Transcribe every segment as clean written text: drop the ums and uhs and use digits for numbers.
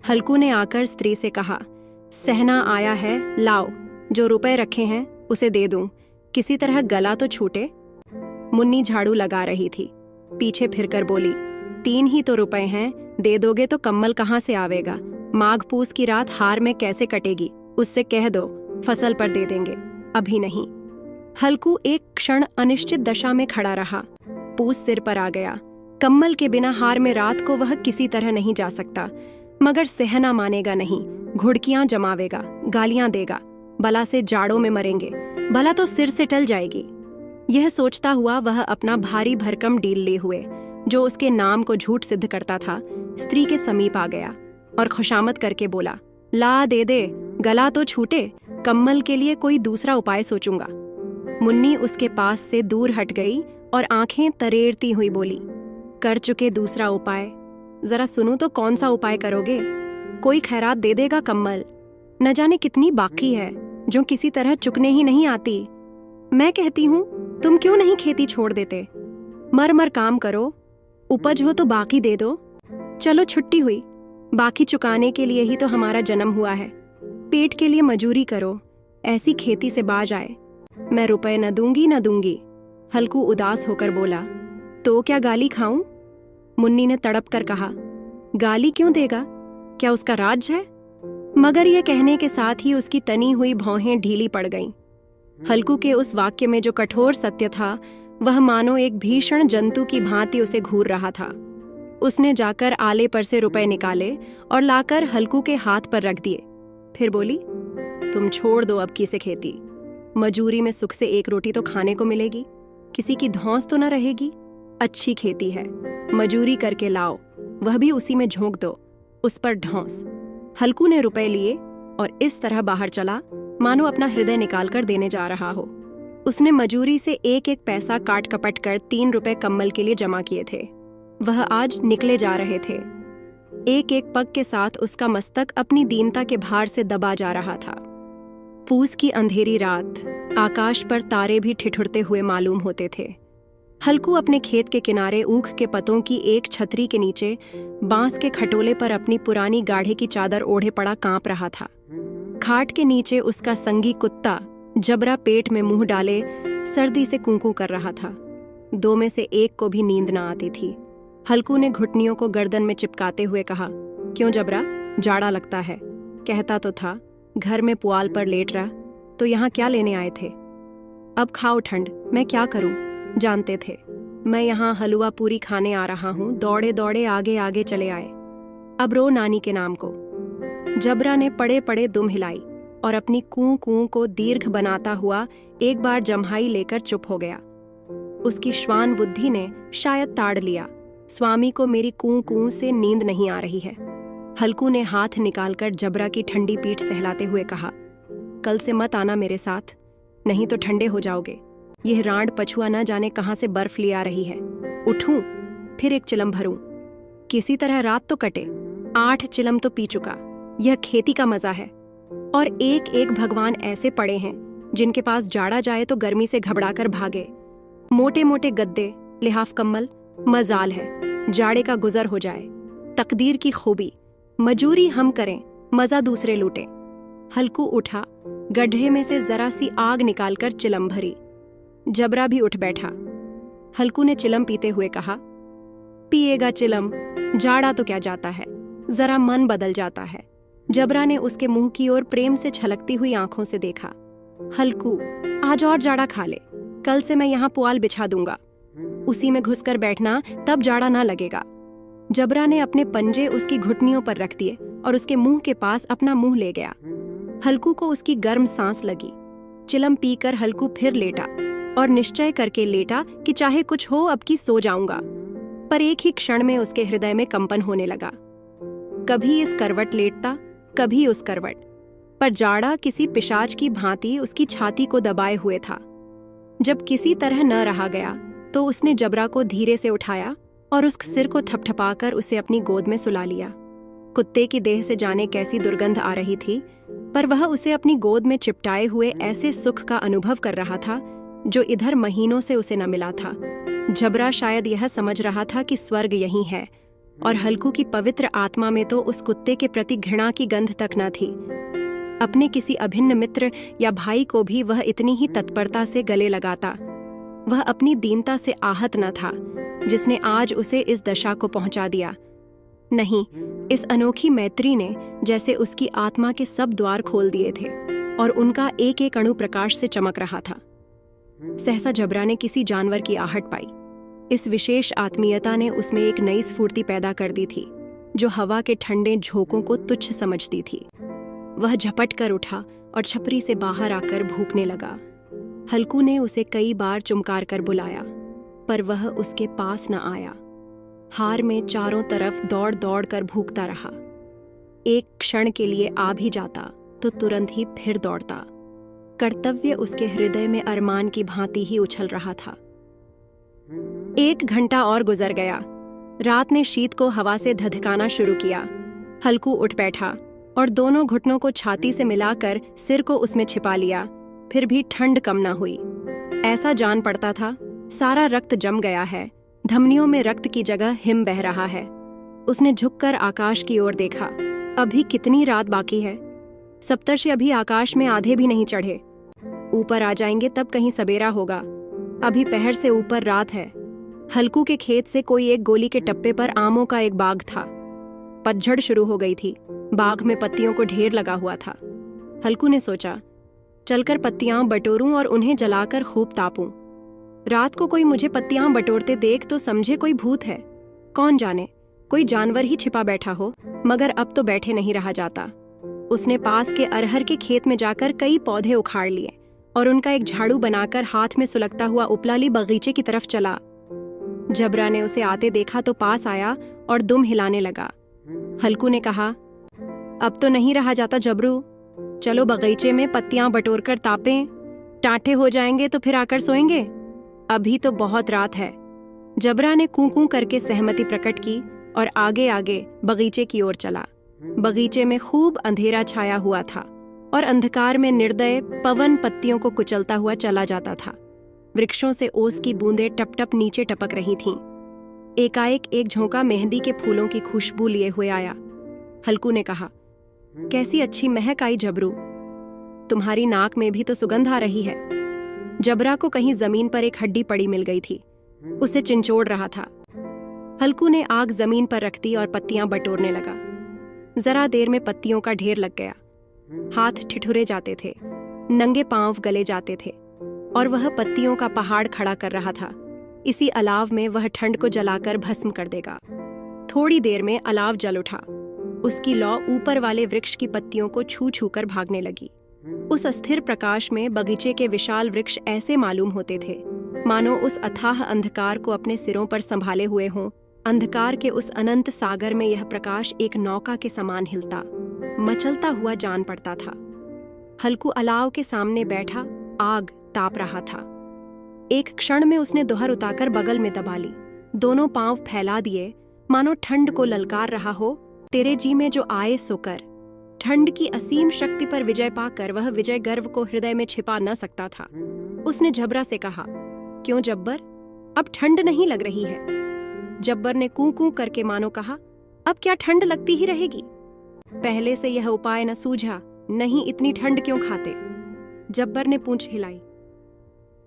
हल्कू ने आकर स्त्री से कहा, सहना आया है, लाओ, जो रुपए रखे हैं उसे दे दूं, किसी तरह गला तो छूटे। मुन्नी झाड़ू लगा रही थी, पीछे फिरकर बोली, 3 ही तो रुपए हैं, दे दोगे तो कम्मल कहाँ से आवेगा? माघ पूस की रात हार में कैसे कटेगी? उससे कह दो फसल पर दे देंगे, अभी नहीं। हल्कू एक क्षण अनिश्चित दशा में खड़ा रहा। पूस सिर पर आ गया। कम्मल के बिना हार में रात को वह किसी तरह नहीं जा सकता, मगर सहना मानेगा नहीं, घुड़कियां जमावेगा, गालियां देगा, बला से जाड़ों में मरेंगे, बला तो सिर से टल जाएगी। यह सोचता हुआ वह अपना भारी भरकम डील लिए हुए, जो उसके नाम को झूठ सिद्ध करता था, स्त्री के समीप आ गया और खुशामद करके बोला, ला दे दे, गला तो छूटे, कम्मल के लिए कोई दूसरा उपाय सोचूंगा। मुन्नी उसके पास से दूर हट गई और आंखें तरेरती हुई बोली, कर चुके दूसरा उपाय, जरा सुनूं तो कौन सा उपाय करोगे? कोई खैरात दे देगा कम्मल, न जाने कितनी बाकी है जो किसी तरह चुकने ही नहीं आती। मैं कहती हूं तुम क्यों नहीं खेती छोड़ देते? मर मर काम करो, उपज हो तो बाकी दे दो। चलो छुट्टी हुई, बाकी चुकाने के लिए ही तो हमारा जन्म हुआ है। पेट के लिए मजूरी करो, ऐसी खेती से बाज आए। मैं रुपए न दूंगी। हल्कू उदास होकर बोला, तो क्या गाली खाऊं? मुन्नी ने तड़प कर कहा, गाली क्यों देगा? क्या उसका राज है? मगर यह कहने के साथ ही उसकी तनी हुई भौहें ढीली पड़ गईं। हल्कू के उस वाक्य में जो कठोर सत्य था, वह मानो एक भीषण जंतु की भांति उसे घूर रहा था। उसने जाकर आले पर से रुपए निकाले और लाकर हल्कू के हाथ पर रख दिए। फिर बोली, तुम छोड़ दो अब की से खेती। मजूरी में सुख से 1 रोटी तो खाने को मिलेगी, किसी की धौंस तो न रहेगी। अच्छी खेती है, मजूरी करके लाओ, वह भी उसी में झोंक दो, उस पर ढौंस। हल्कू ने रुपए लिए और इस तरह बाहर चला मानो अपना हृदय निकालकर देने जा रहा हो। उसने मजूरी से 1-1 पैसा काट कपट कर 3 रुपए कम्मल के लिए जमा किए थे। वह आज निकले जा रहे थे। एक पग के साथ उसका मस्तक अपनी दीनता के भार से दबा जा रहा था। पूस की अंधेरी रात, आकाश पर तारे भी ठिठुरते हुए मालूम होते थे। हल्कू अपने खेत के किनारे ऊख के पतों की एक छतरी के नीचे बांस के खटोले पर अपनी पुरानी गाढ़े की चादर ओढ़े पड़ा कांप रहा था। खाट के नीचे उसका संगी कुत्ता जबरा पेट में मुंह डाले सर्दी से कूं-कूं कर रहा था। 2 में से एक को भी नींद न आती थी। हल्कू ने घुटनियों को गर्दन में चिपकाते हुए कहा, क्यों जबरा, जाड़ा लगता है? कहता तो था घर में पुआल पर लेट रहा, तो यहाँ क्या लेने आए थे? अब खाओ ठंड, मैं क्या करूं? जानते थे मैं यहाँ हलवा पूरी खाने आ रहा हूं, दौड़े दौड़े आगे आगे चले आए। अब रो नानी के नाम को। जबरा ने पड़े पड़े दुम हिलाई और अपनी कूं कूं को दीर्घ बनाता हुआ एक बार जम्हाई लेकर चुप हो गया। उसकी श्वान बुद्धि ने शायद ताड़ लिया, स्वामी को मेरी कूं कूं से नींद नहीं आ रही है। हल्कू ने हाथ निकालकर जबरा की ठंडी पीठ सहलाते हुए कहा, कल से मत आना मेरे साथ, नहीं तो ठंडे हो जाओगे। यह रांड पछुआ न जाने कहां से बर्फ ले आ रही है। उठूं, फिर 1 चिलम भरूं, किसी तरह रात तो कटे। 8 चिलम तो पी चुका। यह खेती का मजा है। और एक भगवान ऐसे पड़े हैं जिनके पास जाड़ा जाए तो गर्मी से घबराकर भागे। मोटे मोटे गद्दे, लिहाफ कम्बल, मजाल है जाड़े का गुजर हो जाए। तकदीर की खूबी, मजूरी हम करें, मजा दूसरे लूटें। हल्कू उठा, गड्ढे में से जरा सी आग निकालकर चिलम भरी। जबरा भी उठ बैठा। हल्कू ने चिलम पीते हुए कहा, पिएगा चिलम, जाड़ा तो क्या जाता है, जरा मन बदल जाता है। जबरा ने उसके मुंह की ओर प्रेम से छलकती हुई आंखों से देखा। हल्कू, आज और जाड़ा खा ले, कल से मैं यहाँ पुआल बिछा दूंगा, उसी में घुसकर बैठना, तब जाड़ा ना लगेगा। जबरा ने अपने पंजे उसकी घुटनियों पर रख दिए और उसके मुंह के पास अपना मुंह ले गया। हल्कू को उसकी गर्म सांस लगी। चिलम पीकर हल्कू फिर लेटा और निश्चय करके लेटा कि चाहे कुछ हो अब की सो जाऊंगा। पर एक ही क्षण में उसके हृदय में कंपन होने लगा। कभी इस करवट लेटता, कभी उस करवट, पर जाड़ा किसी पिशाच की भांति उसकी छाती को दबाए हुए था। जब किसी तरह न रहा गया तो उसने जबरा को धीरे से उठाया और उस सिर को थपथपाकर उसे अपनी गोद में सुला लिया। कुत्ते की देह से जाने कैसी दुर्गंध आ रही थी, पर वह उसे अपनी गोद में चिपटाए हुए ऐसे सुख का अनुभव कर रहा था जो इधर महीनों से उसे न मिला था। जबरा शायद यह समझ रहा था कि स्वर्ग यही है, और हल्कू की पवित्र आत्मा में तो उस कुत्ते के प्रति घृणा की गंध तक न थी। अपने किसी अभिन्न मित्र या भाई को भी वह इतनी ही तत्परता से गले लगाता। वह अपनी दीनता से आहत न था जिसने आज उसे इस दशा को पहुंचा दिया। नहीं, इस अनोखी मैत्री ने जैसे उसकी आत्मा के सब द्वार खोल दिए थे और उनका एक एक अणु प्रकाश से चमक रहा था। सहसा जबरा ने किसी जानवर की आहट पाई। इस विशेष आत्मीयता ने उसमें एक नई स्फूर्ति पैदा कर दी थी जो हवा के ठंडे झोंकों को तुच्छ समझती थी। वह झपट कर उठा और छपरी से बाहर आकर भूखने लगा। हल्कू ने उसे कई बार चुमकार कर बुलाया पर वह उसके पास न आया। हार में चारों तरफ दौड़ दौड़ कर भूखता रहा। एक क्षण के लिए आ भी जाता तो तुरंत ही फिर दौड़ता। कर्तव्य उसके हृदय में अरमान की भांति ही उछल रहा था। 1 घंटा और गुजर गया। रात ने शीत को हवा से धधकाना शुरू किया। हल्कू उठ बैठा और दोनों घुटनों को छाती से मिलाकर सिर को उसमें छिपा लिया। फिर भी ठंड कम न हुई। ऐसा जान पड़ता था सारा रक्त जम गया है, धमनियों में रक्त की जगह हिम बह रहा है। उसने झुककर आकाश की ओर देखा। अभी कितनी रात बाकी है? सप्तर्षि अभी आकाश में आधे भी नहीं चढ़े। ऊपर आ जाएंगे तब कहीं सवेरा होगा। अभी पहर से ऊपर रात है। हल्कू के खेत से कोई एक गोली के टप्पे पर आमों का एक बाग था। पतझड़ शुरू हो गई थी। बाग में पत्तियों को ढेर लगा हुआ था। हल्कू ने सोचा, चलकर पत्तियां बटोरूं और उन्हें जलाकर खूब तापूं। रात को कोई मुझे पत्तियां बटोरते देख तो समझे कोई भूत है। कौन जाने कोई जानवर ही छिपा बैठा हो, मगर अब तो बैठे नहीं रहा जाता। उसने पास के अरहर के खेत में जाकर कई पौधे उखाड़ लिए और उनका एक झाड़ू बनाकर हाथ में सुलगता हुआ उपला ली बगीचे की तरफ चला। जबरा ने उसे आते देखा तो पास आया और दुम हिलाने लगा। हल्कू ने कहा, अब तो नहीं रहा जाता जबरू, चलो बगीचे में पत्तियां बटोर कर तापें। टाटे हो जाएंगे तो फिर आकर सोएंगे। अभी तो बहुत रात है। जबरा ने कूं कूं करके सहमति प्रकट की और आगे आगे बगीचे की ओर चला। बगीचे में खूब अंधेरा छाया हुआ था और अंधकार में निर्दय पवन पत्तियों को कुचलता हुआ चला जाता था। वृक्षों से ओस की बूंदें टप टप नीचे टपक रही थीं। एकाएक एक झोंका मेहंदी के फूलों की खुशबू लिए हुए आया। हल्कू ने कहा, कैसी अच्छी महक आई जबरू, तुम्हारी नाक में भी तो सुगंध आ रही है। जबरा को कहीं जमीन पर एक हड्डी पड़ी मिल गई थी। उसे चिंचोड़ रहा था। हल्कू ने आग जमीन पर रख दी और पत्तियां बटोरने लगा। जरा देर में पत्तियों का ढेर लग गया। हाथ ठिठुरे जाते थे, नंगे पांव गले जाते थे और वह पत्तियों का पहाड़ खड़ा कर रहा था। इसी अलाव में वह ठंड को जलाकर भस्म कर देगा। थोड़ी देर में अलाव जल उठा। उसकी लौ ऊपर वाले वृक्ष की पत्तियों को छू छू कर भागने लगी। उस अस्थिर प्रकाश में बगीचे के विशाल वृक्ष ऐसे मालूम होते थे मानो उस अथाह अंधकार को अपने सिरों पर संभाले हुए हों। अंधकार के उस अनंत सागर में यह प्रकाश एक नौका के समान हिलता, मचलता हुआ जान पड़ता था। हल्कू अलाव के सामने बैठा आग ताप रहा था। एक क्षण में उसने दोहर उताकर बगल में दबा ली। दोनों पांव फैला दिए मानो ठंड को ललकार रहा हो, तेरे जी में जो आए सो कर। ठंड की असीम शक्ति पर विजय पाकर वह विजय गर्व को हृदय में छिपा न सकता था। उसने जबरा से कहा, क्यों जब्बर, अब ठंड नहीं लग रही है? जब्बर ने कूं कूं करके मानो कहा, अब क्या ठंड लगती ही रहेगी? पहले से यह उपाय न सूझा, नहीं इतनी ठंड क्यों खाते? जब्बर ने पूंछ हिलाई।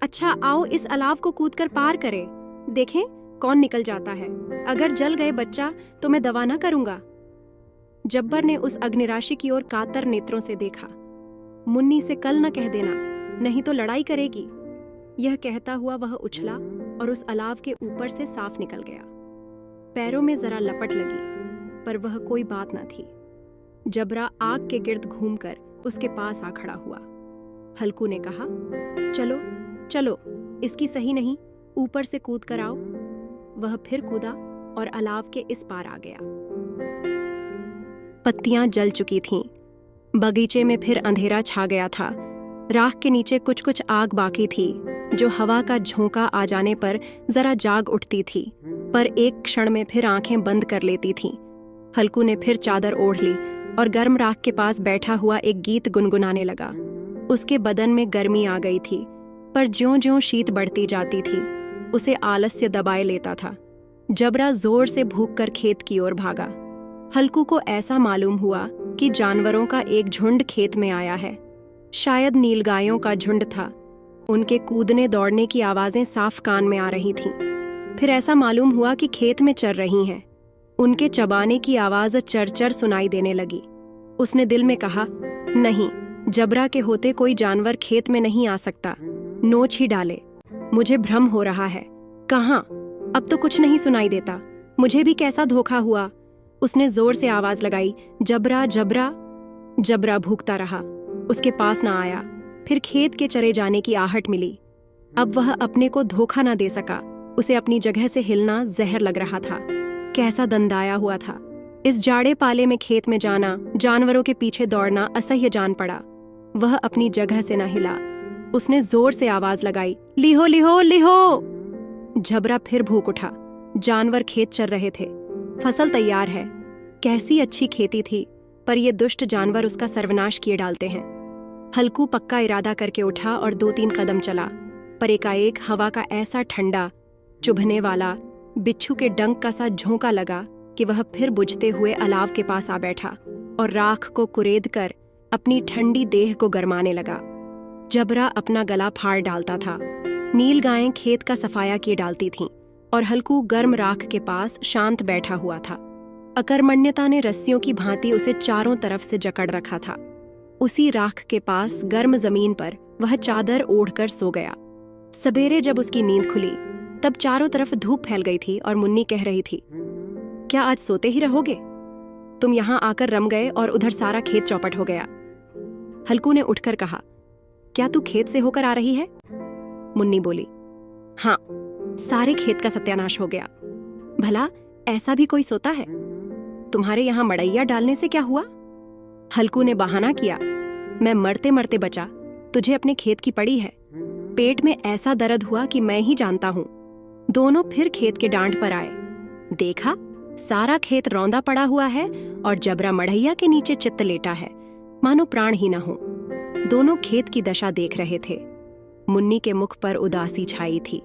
अच्छा आओ इस अलाव को कूदकर पार करें, देखें कौन निकल जाता है। अगर जल गए बच्चा तो मैं दवा न करूंगा। जब्बर ने उस अग्निराशि की ओर कातर नेत्रों से देखा। मुन्नी से कल न कह देना, नहीं तो लड़ाई करेगी। यह कहता हुआ वह उछला और उस अलाव के ऊपर से साफ निकल गया। पैरों में जरा लपट लगी पर वह कोई बात न थी। जबरा आग के गिर्द घूमकर उसके पास आ खड़ा हुआ। हल्कू ने कहा, चलो चलो, इसकी सही नहीं, ऊपर से कूद कर आओ। वह फिर कूदा और अलाव के इस पार आ गया। पत्तियां जल चुकी थीं। बगीचे में फिर अंधेरा छा गया था। राख के नीचे कुछ कुछ आग बाकी थी जो हवा का झोंका आ जाने पर जरा जाग उठती थी, पर एक क्षण में फिर आंखें बंद कर लेती थीं। हल्कू ने फिर चादर ओढ़ ली और गर्म राख के पास बैठा हुआ एक गीत गुनगुनाने लगा। उसके बदन में गर्मी आ गई थी, पर ज्यों-ज्यों शीत बढ़ती जाती थी उसे आलस्य दबाए लेता था। जबरा जोर से भूख कर खेत की ओर भागा। हल्कू को ऐसा मालूम हुआ कि जानवरों का एक झुंड खेत में आया है। शायद नीलगायों का झुंड था। उनके कूदने दौड़ने की आवाजें साफ कान में आ रही थीं। फिर ऐसा मालूम हुआ कि खेत में चर रही हैं। उनके चबाने की आवाज चरचर सुनाई देने लगी। उसने दिल में कहा, नहीं, जबरा के होते कोई जानवर खेत में नहीं आ सकता। नोच ही डाले। मुझे भ्रम हो रहा है। कहाँ? अब तो कुछ नहीं सुनाई देता। मुझे भी कैसा धोखा हुआ। उसने जोर से आवाज लगाई, जबरा जबरा। जबरा भूखता रहा। उसके पास ना आया। फिर खेत के चरे जाने की आहट मिली। अब वह अपने को धोखा ना दे सका। उसे अपनी जगह से हिलना जहर लग रहा था। कैसा दंदाया हुआ था। इस जाड़े पाले में खेत में जाना, जानवरों के पीछे दौड़ना असह्य जान पड़ा। वह अपनी जगह से न हिला। उसने जोर से आवाज लगाई, लिहो लिहो लिहो। जबरा फिर भूख उठा। जानवर खेत चर रहे थे। फसल तैयार है। कैसी अच्छी खेती थी, पर ये दुष्ट जानवर उसका सर्वनाश किए डालते हैं। हल्कू पक्का इरादा करके उठा और 2-3 कदम चला, पर एकाएक हवा का ऐसा ठंडा, चुभने वाला, बिच्छू के डंक का सा झोंका लगा कि वह फिर बुझते हुए अलाव के पास आ बैठा और राख को कुरेद कर अपनी ठंडी देह को गरमाने लगा। जबरा अपना गला फाड़ डालता था। नील गायें खेत का सफाया किए डालती थीं और हल्कू गर्म राख के पास शांत बैठा हुआ था। अकर्मण्यता ने रस्सियों की भांति उसे चारों तरफ से जकड़ रखा था। उसी राख के पास गर्म जमीन पर वह चादर ओढ़कर सो गया। सवेरे जब उसकी नींद खुली, तब चारों तरफ धूप फैल गई थी और मुन्नी कह रही थी, क्या आज सोते ही रहोगे? तुम यहां आकर रम गए और उधर सारा खेत चौपट हो गया। हल्कू ने उठकर कहा, क्या तू खेत से होकर आ रही है? मुन्नी बोली, हाँ, सारे खेत का सत्यानाश हो गया। भला ऐसा भी कोई सोता है? तुम्हारे यहां मड़ैया डालने से क्या हुआ? हल्कू ने बहाना किया, मैं मरते मरते बचा, तुझे अपने खेत की पड़ी है। पेट में ऐसा दर्द हुआ कि मैं ही जानता हूं। दोनों फिर खेत के डांड पर आए। देखा, सारा खेत रौंदा पड़ा हुआ है और जबरा मड़ैया के नीचे चित्त लेटा है, मानो प्राण ही न हो। दोनों खेत की दशा देख रहे थे। मुन्नी के मुख पर उदासी छाई थी,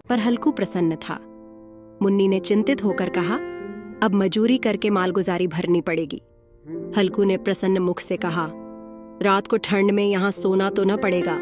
पर हल्कू प्रसन्न था। मुन्नी ने चिंतित होकर कहा, अब मजूरी करके मालगुजारी भरनी पड़ेगी। हल्कू ने प्रसन्न मुख से कहा, रात को ठंड में यहां सोना तो न पड़ेगा।